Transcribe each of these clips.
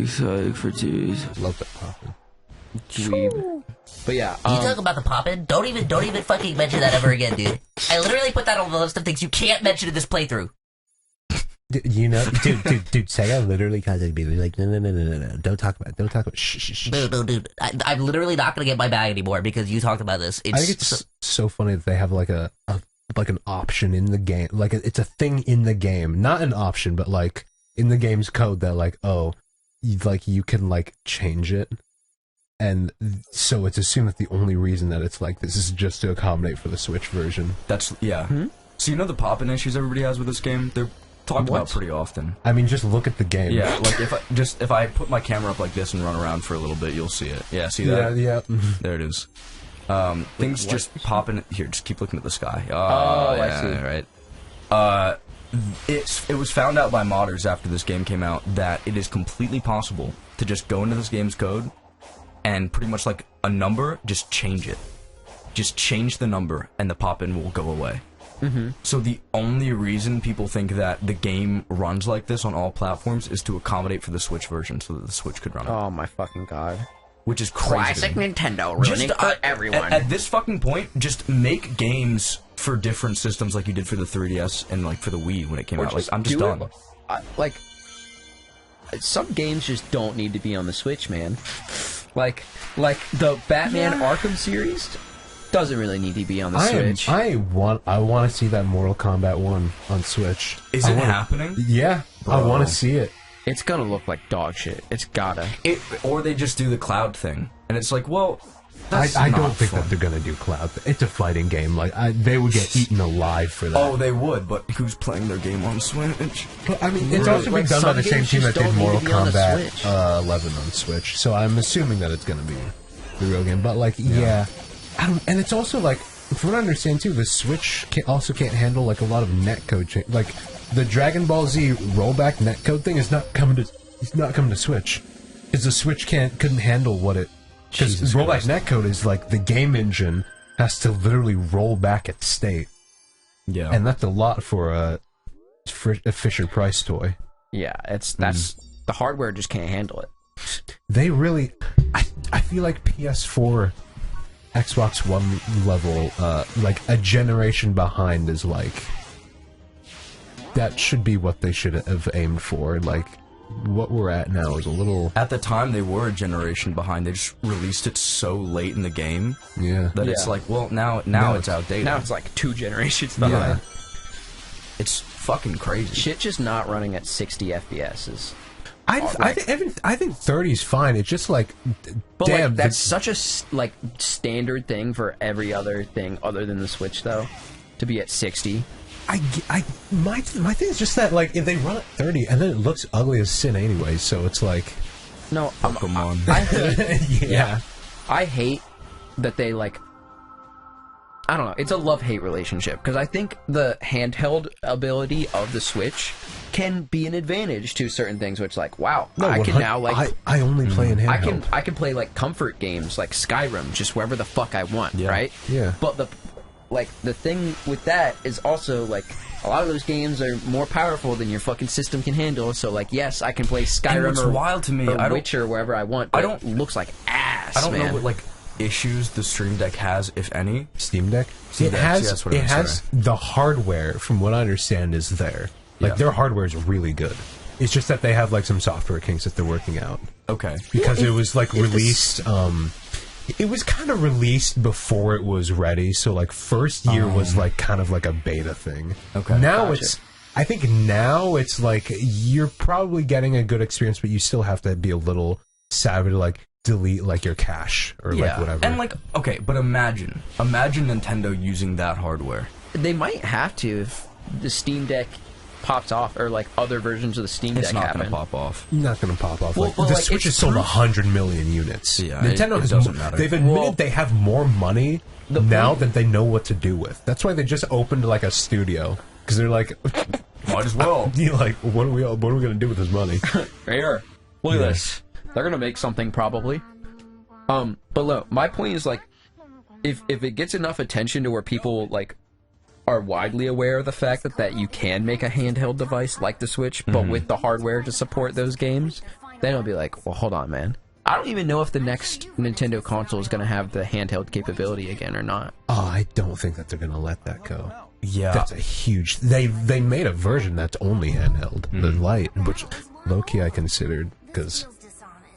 psych for tears. Love that poppin'. Dweeb. But yeah, You talk about the poppin'? Don't even fucking mention that ever again, dude. I literally put that on the list of things you can't mention in this playthrough. You know, dude, Sega literally contacted me. They're like, no, don't talk about it. Shh. Dude, I'm literally not gonna get my bag anymore because you talked about this. I think it's so funny that they have like like an option in the game, like it's a thing in the game, not an option, but like in the game's code that like, oh, you can like change it, and so it's assumed that the only reason that it's like this is just to accommodate for the Switch version. That's So you know the poppin' issues everybody has with this game? They're talked about pretty often. I mean, just look at the game. Yeah, like if I put my camera up like this and run around for a little bit, you'll see it. Yeah, see that? Yeah. There it is. Things just popping. Here, just keep looking at the sky. I see. Right. It was found out by modders after this game came out that it is completely possible to just go into this game's code and pretty much like a number, just change it. Just change the number and the pop-in will go away. So the only reason people think that the game runs like this on all platforms is to accommodate for the Switch version so that the Switch could run it. Oh my fucking god. Which is crazy. Classic Nintendo ruining for everyone. At this fucking point, just make games for different systems like you did for the 3DS and like for the Wii when it came out. Like, I'm just done. Like, some games just don't need to be on the Switch, man. Like the Batman Arkham series doesn't really need to be on the Switch. I want to see that Mortal Kombat 1 on Switch. Is it happening? Yeah, Bro. I want to see it. It's gonna look like dog shit. It's gotta. Or they just do the cloud thing, and it's like, well, I don't think that they're gonna do cloud. It's a fighting game. Like they would get eaten alive for that. Oh, they would, but who's playing their game on Switch? But, I mean, it's also being done by the same team that did Mortal Kombat 11 on Switch. So I'm assuming that it's gonna be the real game. But like, yeah, I don't. And it's also like, from what I understand too, the Switch also can't handle like a lot of netcode change. Like the Dragon Ball Z rollback netcode thing is not coming to. It's not coming to Switch because the Switch couldn't handle what it. Because rollback netcode is like the game engine has to literally roll back its state. Yeah, and that's a lot for a Fisher Price toy. Yeah, that's the hardware just can't handle it. They really, I feel like PS4, Xbox One level, like a generation behind is like that should be what they should have aimed for. Like what we're at now is a little. At the time, they were a generation behind. They just released it so late in the game. Yeah, that it's like, well, now it's outdated. Now it's like 2 generations behind. Yeah. It's fucking crazy. Shit, just not running at 60 FPS. I think 30 is fine. It's just like, but damn, like, that's such a standard thing for every other thing other than the Switch, though, to be at 60. My thing is just that like if they run at 30 and then it looks ugly as sin anyway, so it's like, no, Pokemon. I hate, yeah, I hate that they like. I don't know. It's a love-hate relationship because I think the handheld ability of the Switch can be an advantage to certain things. Which, like, wow, I can now like I only play in handheld. I can play like comfort games like Skyrim just wherever the fuck I want, right? Yeah. But the thing with that is also like a lot of those games are more powerful than your fucking system can handle. So like, yes, I can play Skyrim or wild to me, or Witcher wherever I want. But it looks like ass. I don't know what like issues the Stream Deck has, if any. Steam Deck? It has the hardware, from what I understand, is there. Like their hardware is really good. It's just that they have like some software kinks that they're working out. Okay. Because it was like released it was kind of released before it was ready, so like first year was like kind of like a beta thing. Okay. Now I think now it's like you're probably getting a good experience, but you still have to be a little savvy to like delete like your cache or like whatever. And like, okay, but imagine Nintendo using that hardware. They might have to if the Steam Deck pops off, or like other versions of the Steam Deck It's not happen. going to pop off. Not going to pop off. Well, like, the like, Switch has sold 100 million units. Yeah, Nintendo it doesn't matter. They've admitted they have more money now than they know what to do with. That's why they just opened like a studio, because they're like, might as well. You're like, what are we going to do with this money? Here, look at this. They're going to make something probably. But look, my point is like, if it gets enough attention to where people like are widely aware of the fact that you can make a handheld device like the Switch, but with the hardware to support those games, then it'll be like, well, hold on, man. I don't even know if the next Nintendo console is going to have the handheld capability again or not. Oh, I don't think that they're going to let that go. Yeah. That's a huge... They made a version that's only handheld, the Lite, which low-key I considered, because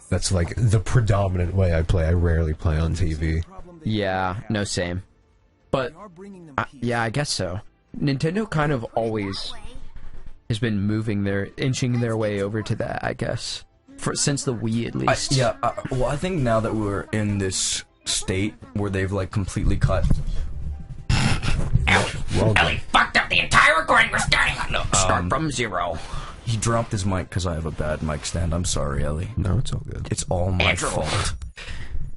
that's like the predominant way I play. I rarely play on TV. Yeah, no, same. But, yeah, I guess so. Nintendo kind of always has been inching their way over to that, I guess. Since the Wii, at least. Well, I think now that we're in this state where they've, like, completely cut... Ellie fucked up the entire recording. We're starting on Start from zero. He dropped his mic because I have a bad mic stand. I'm sorry, Ellie. No, it's all good. It's all my Andrew. fault.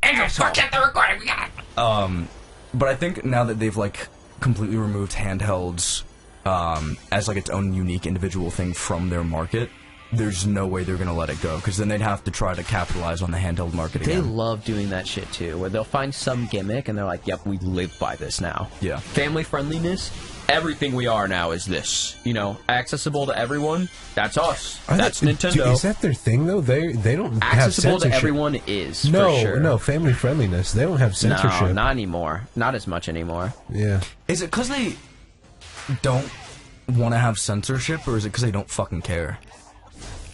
Andrew, fuck up the recording. We got it. But I think now that they've, like, completely removed handhelds as, like, its own unique individual thing from their market, there's no way they're gonna let it go, because then they'd have to try to capitalize on the handheld market again. They love doing that shit, too, where they'll find some gimmick, and they're like, yep, we live by this now. Yeah. Family friendliness, everything we are now is this. You know, accessible to everyone, that's us. That's Nintendo. Is that their thing, though? They don't have Accessible censorship. to everyone is, No, for sure. no, family friendliness. They don't have censorship. No, not anymore. Not as much anymore. Yeah. Is it because they don't want to have censorship, or is it because they don't fucking care?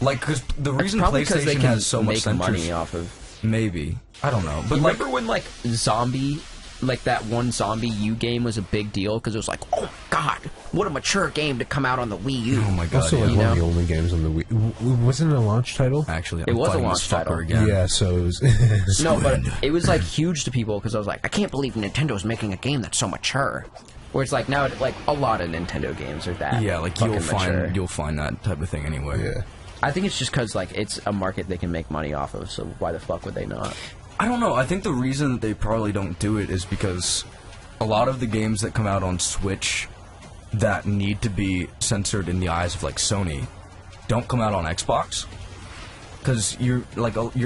Like, because the reason PlayStation they can has so much make censorship... money off of... Maybe. I don't know. But, Remember when, like, Zombie... Like, that one Zombie U game was a big deal, because it was like, oh, God, what a mature game to come out on the Wii U. Oh, my God, Also, like, one of the only games on the Wii... Wasn't it a launch title? Actually, It I'm was a fighting launch this fucker title. again. Yeah, so it was... No, but it was, like, huge to people, because I was like, I can't believe Nintendo's making a game that's so mature. Where it's like, now, like, a lot of Nintendo games are that. Yeah, like, fucking mature. you'll find that type of thing anyway. Yeah. I think it's just because, like, it's a market they can make money off of, so why the fuck would they not? I don't know. I think the reason that they probably don't do it is because a lot of the games that come out on Switch that need to be censored in the eyes of, like, Sony don't come out on Xbox. Because you're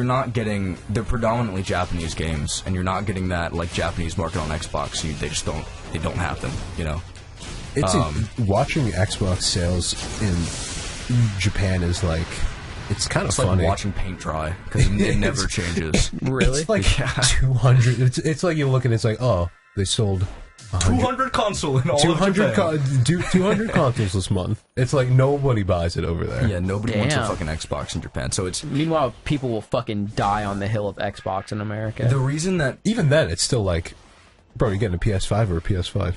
not getting... They're predominantly Japanese games, and you're not getting that, like, Japanese market on Xbox. So they just don't... They don't happen, you know? It's watching Xbox sales in Japan is like, it's kind of It's funny. like watching paint dry, because it never changes. Really? It's like 200. It's like you look and it's like, oh, they sold 200 console in all 200 of Japan. 200 consoles this month. It's like nobody buys it over there. Yeah, nobody wants a Damn. fucking Xbox in Japan. So it's Meanwhile, people will fucking die on the hill of Xbox in America. the reason that Even then, it's still like, bro, you're getting a PS5 or a PS5.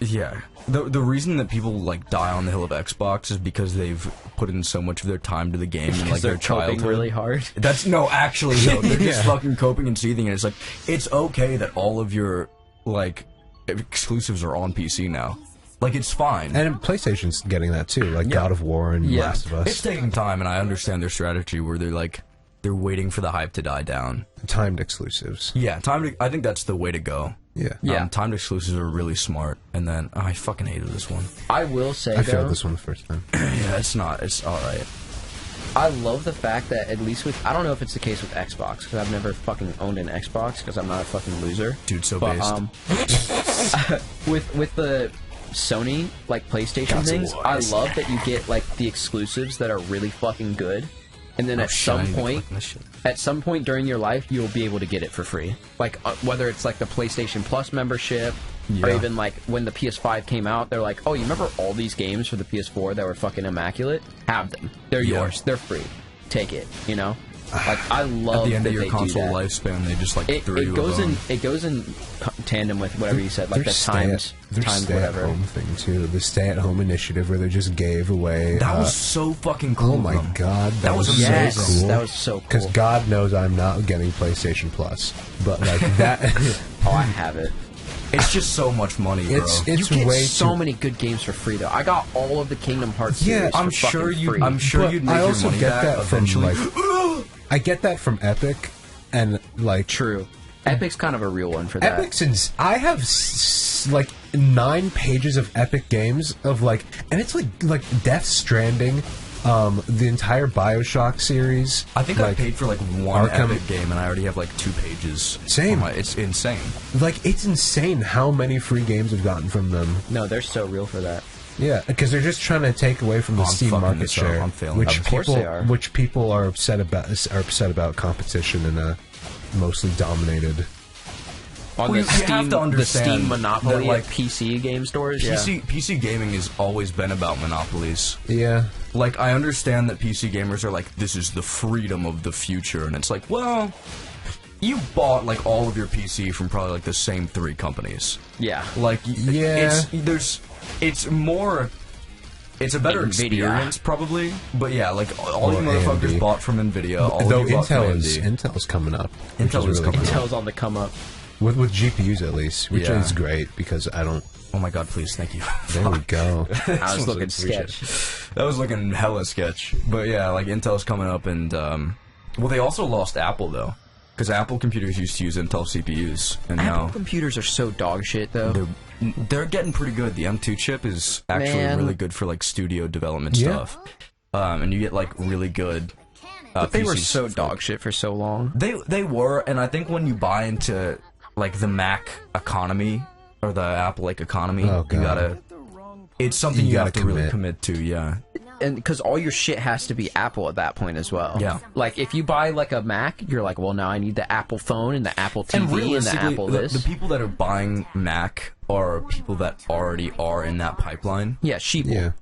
yeah. The reason that people like die on the hill of Xbox is because they've put in so much of their time to the game and like they're their childhood. coping really hard. That's no, actually, no, they're just Yeah. fucking coping and seething, and it's like it's okay that all of your like exclusives are on PC now. Like it's fine. And PlayStation's getting that too, like God of War and Yeah. Last of Us. It's taking time, and I understand their strategy where they're waiting for the hype to die down. Timed exclusives. Yeah, I think that's the way to go. Yeah. Yeah. Timed exclusives are really smart, and then I fucking hated this one. I will say, I though, failed this one the first time. Yeah, it's not. It's all right. I love the fact that at least with... I don't know if it's the case with Xbox, because I've never fucking owned an Xbox, because I'm not a fucking loser. Dude, so But, based. with the Sony, like, PlayStation That's things, wise. I love that you get, like, the exclusives that are really fucking good. And then at some point during your life, you'll be able to get it for free. Like, whether it's like the PlayStation Plus membership, or Yeah. even like when the PS5 came out, they're like, oh, you remember all these games for the PS4 that were fucking immaculate? Have them. They're Yeah. yours. They're free. Take it, you know? Like, I love At the end that of your they console do that. lifespan, they just like threw It you goes a bone. it goes in tandem with whatever you said, like Their the timed whatever. stay-at-home thing too. The stay-at-home initiative where they just gave away. That was so fucking cool. Oh my of them. god, That was so amazing. cool. That was so cool. Because God knows I'm not getting PlayStation Plus, but like that, Oh, I have it. It's just so much money, bro. it's You get way so too. many good games for free, though. I got all of the Kingdom Hearts Yeah, series I'm for sure fucking you. free. I'm sure But you'd make I your also money get back that from eventually. like. I get that from Epic, and like True. Epic's kind of a real one for that. Epic's. I have like 9 pages of Epic games of like, and it's like Death Stranding, the entire BioShock series. I think I like, paid for like one Arkham- Epic game, and I already have like 2 pages. Same. It's insane. Like it's insane how many free games I've gotten from them. No, they're so real for that. Yeah, because they're just trying to take away from the Steam market share, I'm failing. which people are upset about competition in a mostly dominated. On you the Steam, have to understand the Steam monopoly, that, like, PC game stores. PC gaming has always been about monopolies. Yeah. Like, I understand that PC gamers are like, this is the freedom of the future, and it's like, well, you bought, like, all of your PC from probably, like, the same 3 companies. Yeah. Like, Yeah. it's more, it's a better NVIDIA. experience, probably, but yeah, like, all you Or motherfuckers AMD. bought from NVIDIA, all Though of you bought from AMD. Intel's coming up. Intel is coming up. Intel's on the come up. With GPUs at least, which Yeah. is great because I don't. Oh my god, please, thank you. There we go. I was looking Appreciate sketch. That was looking hella sketch. But yeah, like, Intel's coming up, and, well, they also lost Apple, though. Because Apple computers used to use Intel CPUs, and Apple now computers are so dog shit, though. they're getting pretty good. The M2 chip is actually Man. really good for, like, studio development Yeah. stuff. And you get, like, really good But they were PCs so for- dog shit for so long. They were, and I think when you buy into, like, the Mac economy, or the Apple, like, economy, Oh, you God. gotta... It's something you gotta have to really commit. commit to, yeah. And because all your shit has to be Apple at that point as well. Yeah. Like, if you buy, like, a Mac, you're like, well, now I need the Apple phone and the Apple TV and, the realistically, Apple this. the people that are buying Mac are people that already are in that pipeline. Yeah, sheeple. Yeah.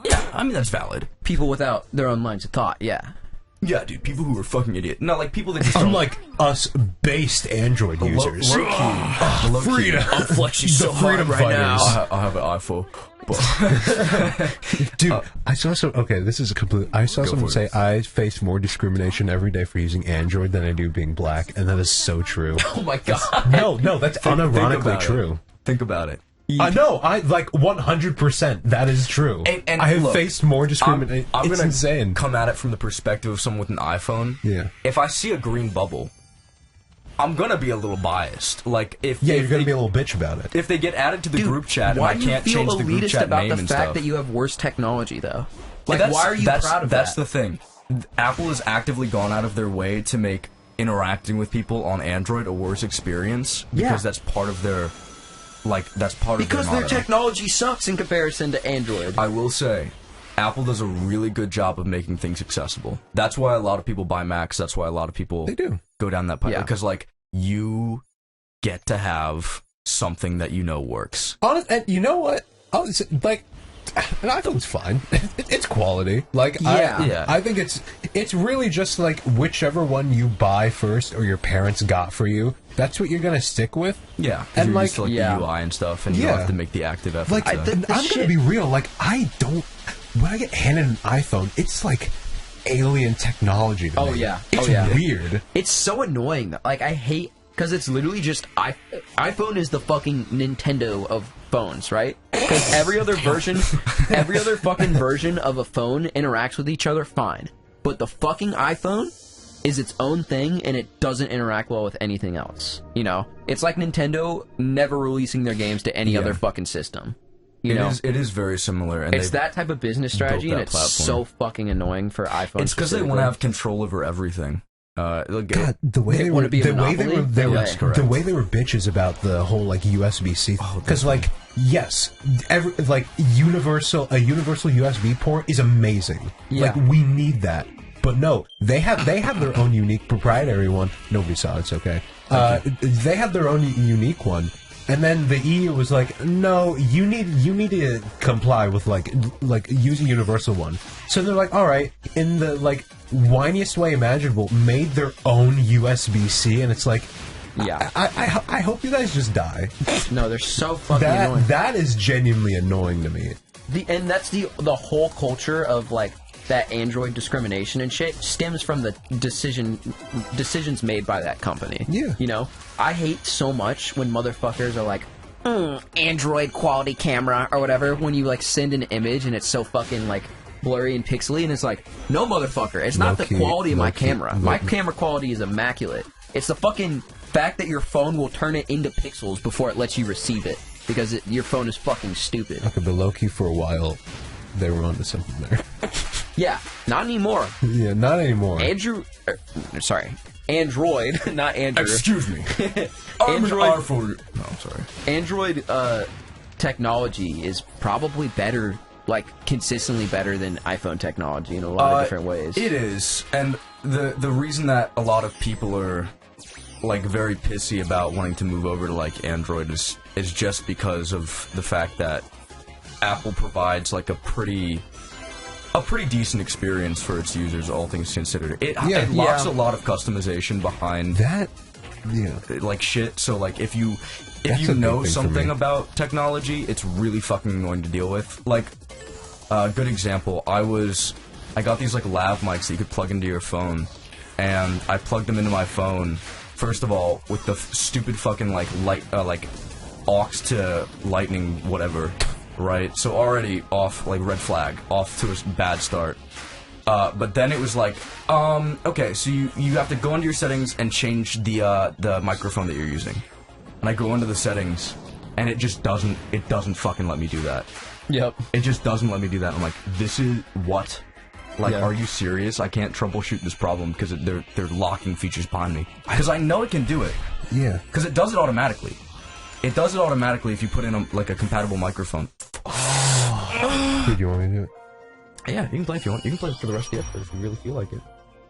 Yeah, I mean, that's valid. People without their own lines of thought, yeah. Yeah, dude, people who are fucking idiot. No, like, people that just don't... Unlike us based Android users. Freedom. I'm flexing so freedom hard right now. fighters. I have an iPhone. But Dude, I saw some. Okay, this is a complete. I saw someone for say it. I face more discrimination every day for using Android than I do being black, and that is so true. Oh my god. No, that's think unironically about it. true. Think about it. No, I like 100%. That is true. And I have look, faced more discrimination. I'm It's gonna insane. come at it from the perspective of someone with an iPhone. Yeah. If I see a green bubble, I'm gonna be a little biased. Like, if Yeah, if you're gonna they- be a little bitch about it. if they get added to the group chat Why and I do you can't feel change the group elitist chat about name the and fact stuff. that you have worse technology, though? Like, That's- why are you proud of That's that? the thing. Apple has actively gone out of their way to make interacting with people on Android a worse experience because Yeah. that's part of their, like, that's part Because of their their motto. technology sucks in comparison to Android. I will say, Apple does a really good job of making things accessible. That's why a lot of people buy Macs. That's why a lot of people They do. go down that pipe. Yeah. Because, like, you get to have something that you know works. Honest, and you know what? Like, an iPhone's fine. It's quality. Like, Yeah. I think it's really just like whichever one you buy first or your parents got for you. That's what you're gonna stick with. Yeah. 'cause And, you're like, used to, like, yeah. the UI and stuff, and you don't Yeah. have to make the active effort. Like, to- the I'm gonna shit- be real. Like, I don't. When I get handed an iPhone, it's like alien technology to Oh, me. yeah. It's Oh, yeah. weird. It's so annoying, though. Like, I hate... Because it's literally just... iPhone is the fucking Nintendo of phones, right? Because every other version... every other fucking version of a phone interacts with each other fine. But the fucking iPhone is its own thing, and it doesn't interact well with anything else. You know? It's like Nintendo never releasing their games to any other fucking system. You know? it is very similar. And It's they've- that type of business strategy, that and it's platform. so fucking annoying for iPhone. It's because they want to have control over everything. Look, God, the way They they wanna were, be a the way they were, monopoly? they were, Yes, correct. the way they were bitches about the whole like USB-C. Because like, yes, like a universal USB port is amazing. Yeah. Like we need that. But no, they have their own unique proprietary one. Nobody saw it. It's okay. They have their own unique one. And then the EU was like, no, you need to comply with like use a universal one. So they're like, all right, in the like whiniest way imaginable, made their own USB-C, and it's like, Yeah. I hope you guys just die. No, they're so fucking annoying. That is genuinely annoying to me. And that's the whole culture of like that Android discrimination and shit stems from the decisions made by that company. Yeah. You know, I hate so much when motherfuckers are like, Android quality camera or whatever, when you like send an image and it's so fucking like blurry and pixely, and it's like, no motherfucker, it's not the Low-key- quality of my low-key- camera. My low-key. camera quality is immaculate. It's the fucking fact that your phone will turn it into pixels before it lets you receive it. Because your phone is fucking stupid. Okay, but low-key for a while, they were onto something there. Yeah, not anymore. Yeah, not anymore. Android, not Andrew. excuse me. I'm an Android- iPhone. No, I'm sorry. Android technology is probably better, like consistently better than iPhone technology in a lot of different ways. It is, and the reason that a lot of people are like very pissy about wanting to move over to like Android is just because of the fact that Apple provides like a pretty decent experience for its users, all things considered. It locks a lot of customization behind that, like shit. So like if you know something about technology, it's really fucking annoying to deal with. Like, good example, I got these like lav mics that you could plug into your phone, and I plugged them into my phone. First of all, with the stupid fucking like aux to lightning whatever, right? So already off, like red flag, off to a bad start. But then it was like, okay, so you have to go into your settings and change the microphone that you're using. And I go into the settings, and it just doesn't fucking let me do that. Yep. It just doesn't let me do that. I'm like, this is what? Like, are you serious? I can't troubleshoot this problem because they're locking features behind me. Because I know it can do it. Yeah. Because it does it automatically. It does it automatically if you put in a compatible microphone. Dude, you want me to do it? Yeah, you can play if you want. You can play for the rest of the episode if you really feel like it.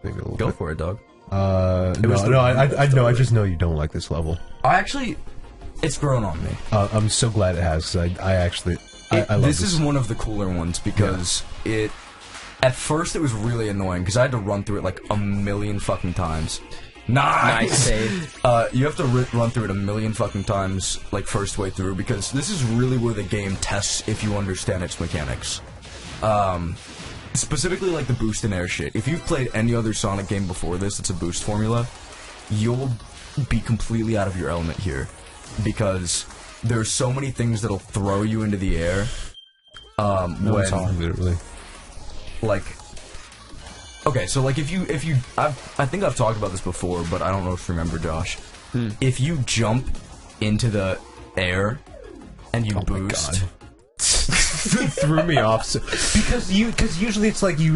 Maybe a little Go bit. for it, dog. I just know you don't like this level. It's grown on me. I'm so glad it has, because I love this. This is one of the cooler ones because at first it was really annoying because I had to run through it like a million fucking times. Nice save. You have to run through it a million fucking times, like first way through, because this is really where the game tests if you understand its mechanics. Specifically like the boost and air shit. If you've played any other Sonic game before this, it's a boost formula, you'll be completely out of your element here. Because there's so many things that'll throw you into the air. Literally. Like, okay, so like if you, I think I've talked about this before, but I don't know if you remember, Josh. If you jump into the air and you boost. Threw me off because usually it's like in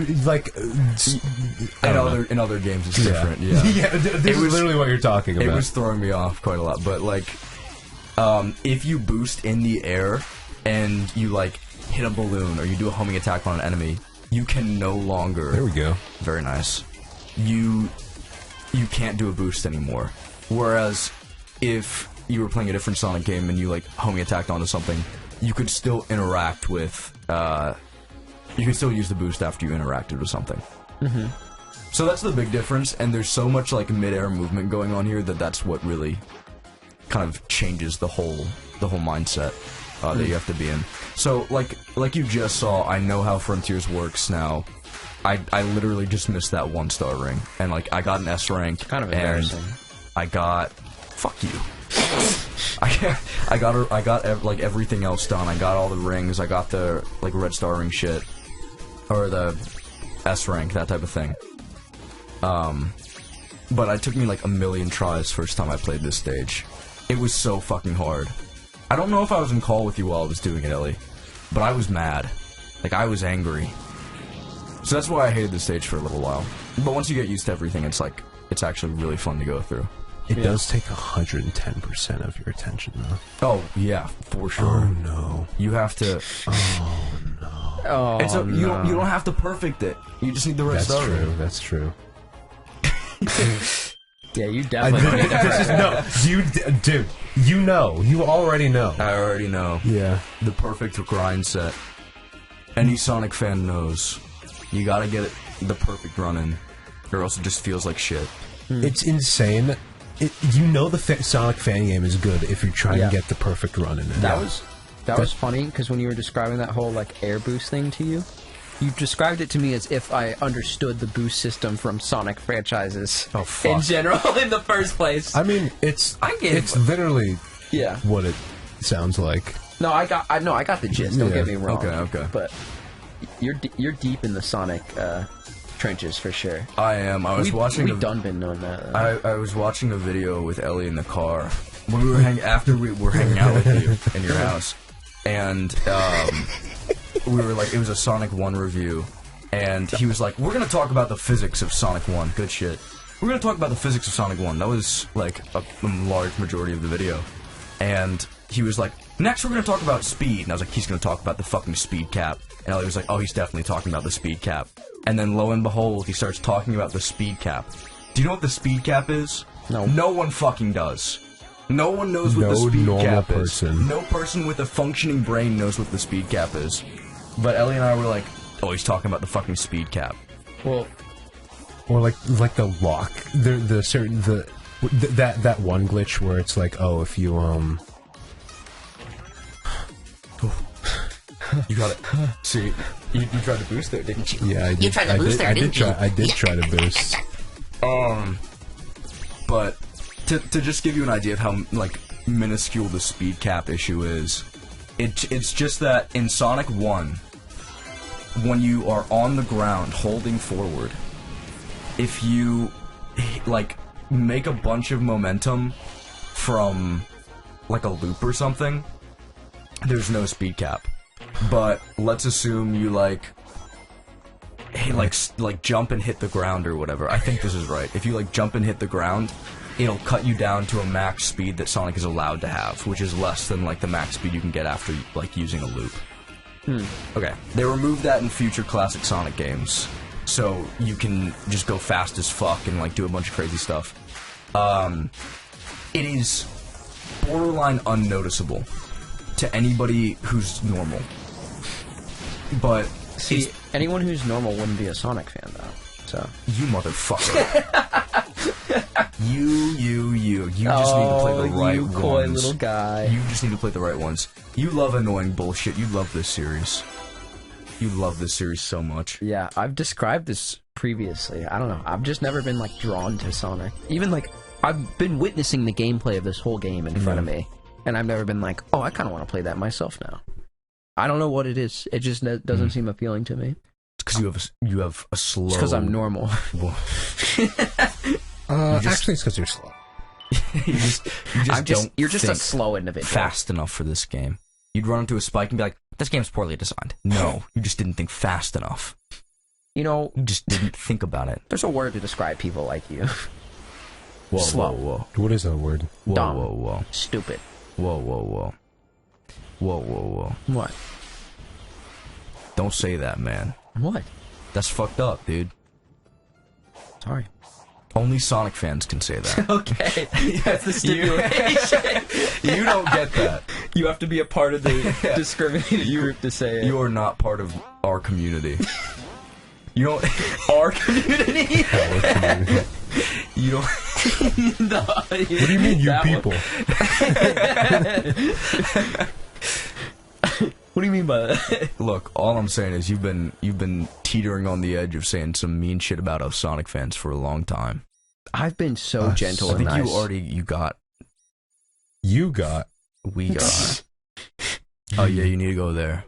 other games it's different. Yeah, this is literally what you're talking about. It was throwing me off quite a lot, but like, if you boost in the air and you like hit a balloon or you do a homing attack on an enemy, you can no longer. There we go. Very nice. You can't do a boost anymore. Whereas if you were playing a different Sonic game and you like homing attacked onto something, you could still interact with, you could still use the boost after you interacted with something. So that's the big difference, and there's so much, like, mid-air movement going on here that's what really kind of changes the whole mindset that you have to be in. So, like you just saw, I know how Frontiers works now. I literally just missed that 1-star ring, and, like, I got an S rank, kind of embarrassing. I got... Fuck you. I got like everything else done. I got all the rings. I got the like red star ring shit, or the S rank, that type of thing. But it took me like a million tries first time I played this stage. It was so fucking hard. I don't know if I was in call with you while I was doing it, Ellie, but I was mad. Like I was angry. So that's why I hated this stage for a little while. But once you get used to everything, it's actually really fun to go through. It does take 110% of your attention, though. Oh, yeah, for sure. Oh, no. You have to... Oh, no. You don't have to perfect it. You just need the right star. That's true. Yeah, you definitely... Dude, you know. You already know. I already know. Yeah. The perfect grind set. Any Sonic fan knows. You gotta get it the perfect run in, or else it just feels like shit. It's insane. You know the Sonic fan game is good if you're trying to get the perfect run in it. That was funny, because when you were describing that whole, like, air boost thing to you, you described it to me as if I understood the boost system from Sonic franchises in general in the first place. I mean, it's literally what it sounds like. No, I got the gist. Don't get me wrong. Okay. But you're deep in the Sonic trenches for sure. I am. We've done been knowing that. I was watching a video with Ellie in the car when we were hanging out with you in your house, and we were like, it was a Sonic 1 review, and he was like, we're gonna talk about the physics of Sonic 1. Good shit. We're gonna talk about the physics of Sonic 1. That was like a large majority of the video, and he was like, next we're gonna talk about speed. And I was like, he's gonna talk about the fucking speed cap. And Elliot was like, oh, he's definitely talking about the speed cap. And then lo and behold, he starts talking about the speed cap. Do you know what the speed cap is? No. No one fucking does. No one knows what the speed cap is. No person with a functioning brain knows what the speed cap is. But Ellie and I were like, oh, he's talking about the fucking speed cap. Well, or like the lock. That one glitch where it's like, oh, if you You got it. See, you tried to boost there, didn't you? Yeah, I did. You tried to boost there, didn't you? I did try to boost. But to just give you an idea of how like minuscule the speed cap issue is, it's just that in Sonic 1, when you are on the ground holding forward, if you like make a bunch of momentum from like a loop or something, there's no speed cap. But let's assume you like jump and hit the ground or whatever. I think this is right. If you like jump and hit the ground, it'll cut you down to a max speed that Sonic is allowed to have, which is less than like the max speed you can get after like using a loop. Okay, they removed that in future classic Sonic games, so you can just go fast as fuck and like do a bunch of crazy stuff. It is borderline unnoticeable to anybody who's normal. But see, anyone who's normal wouldn't be a Sonic fan, though. So you motherfucker. You just need to play the right ones. You coy little guy. You just need to play the right ones. You love annoying bullshit. You love this series. You love this series so much. Yeah, I've described this previously. I don't know. I've just never been like drawn to Sonic. Even like I've been witnessing the gameplay of this whole game in front of me, and I've never been like, oh, I kind of want to play that myself now. I don't know what it is. It just doesn't seem appealing to me. It's because you have a slow. It's because I'm normal. Actually, it's because you're slow. You're just a slow individual. Fast enough for this game. You'd run into a spike and be like, "This game's poorly designed." No, you just didn't think fast enough. You know, you just didn't think about it. There's a word to describe people like you. Whoa, slow. Whoa. What is that word? Whoa, dumb. Whoa. Stupid. Whoa. What? Don't say that, man. What? That's fucked up, dude. Sorry. Only Sonic fans can say that. Okay. That's the stipulation. You don't get that. You have to be a part of the discriminated group to say it. You are not part of our community. You don't... Our community? Our community. You don't... No, what do you mean, you people? What do you mean by that? Look, all I'm saying is you've been teetering on the edge of saying some mean shit about us Sonic fans for a long time. I've been so gentle and nice. I think you got. We got. Oh yeah, you need to go there.